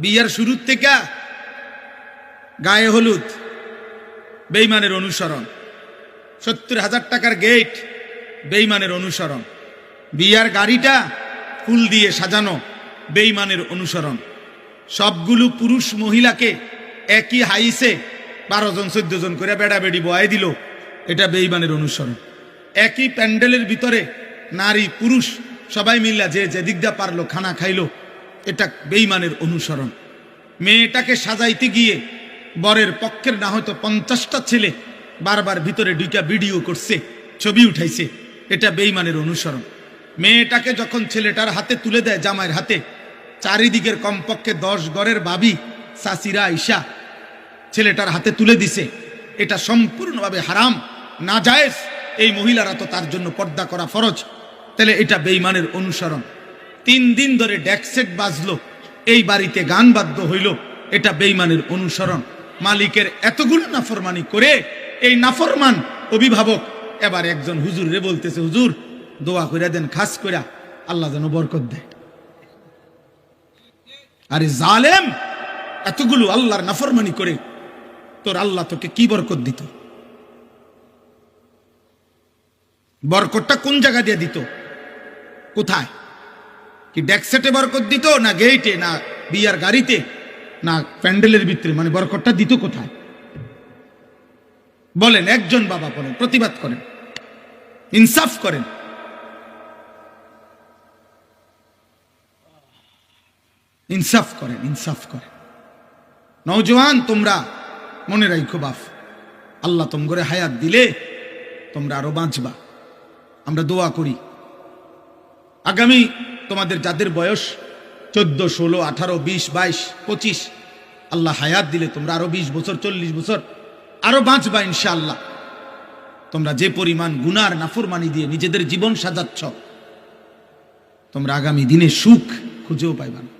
বিয়ার শুরুর থেকে গায়ে হলুদ, বেঈমানের অনুসরণ। 70,000 টাকার গেট, বেঈমানের অনুসরণ। বিয়ার গাড়িটা ফুল দিয়ে সাজানো, বেঈমানের অনুসরণ। সবগুলো পুরুষ মহিলাকে একই হাইসে 12 জন 14 জন করে বেড়া বেড়ি বয়াই দিল, এটা বেঈমানের অনুসরণ। একই প্যান্ডেলের ভিতরে নারী পুরুষ সবাই মিল্লা যে যেদিক দিয়ে পারলো খানা খাইলো, এটা বেঈমানের অনুসরণ। মেয়েটাকে সাজাইতে গিয়ে বরের পক্ষের না হয়তো 50টা ছেলে বারবার ভিতরে দুইটা ভিডিও করছে, ছবি উঠাইছে, এটা বেঈমানের অনুসরণ। মেয়েটাকে যখন ছেলেটার হাতে তুলে দেয়, জামাইয়ের হাতে, চারিদিকের কমপক্ষে 10 ঘরের ভাবি চাচিরা আইসা ছেলেটার হাতে তুলে দিছে, এটা সম্পূর্ণভাবে হারাম, নাজায়েজ। এই মহিলারা তো তার জন্য পর্দা করা ফরজ, তাহলে এটা বেঈমানের অনুসরণ। 3 দিন ধরে ডেকসেট বাজলো, এই বাড়িতে গান বাদ্য হইল, এটা বেঈমানের অনুসরণ। মালিকের এতগুলো নাফরমানি করে এই নাফরমান অভিভাবক এবার একজন হুজুর রে বলতেছে, হুজুর দোয়া কইরা দেন, খাস কইরা আল্লাহ যেন বরকত দেয়। আরে জালেম, এতগুলো আল্লাহর নাফরমানি করে তোর আল্লাহ তোকে কি বরকত দিত? বরকতটা কোন জায়গা দিয়ে দিত? কোথায়? কি ডেকসেটে বরকত দিত, না গেইটে, না বিয়ার গাড়িতে, না প্যান্ডেলের ভিতরে? মানে বরকতটা দিত কোথায় বলেন? একজন বাবা বলেন, প্রতিবাদ করেন, ইনসাফ করেন। ইনসাফ করেন, ইনসাফ করেন। নওজোয়ান, তোমরা মনে রাখো বাপ, আল্লাহ তোমরে হায়াত দিলে তোমরা আরো বাঁচবা। আমরা দোয়া করি আগামী তোমাদের যাদের বয়স 14, 16, 18, 20, 22, 25, আল্লাহ হায়াত দিলে তোমরা আরো 20 বছর, 40 বছর আরো বাঁচবা ইনশাআল্লাহ। তোমরা যে পরিমাণ গুনার নাফরমানি দিয়ে নিজেদের জীবন সাজাচ্ছ, তোমরা আগামী দিনে সুখ খুঁজেও পাইবা না।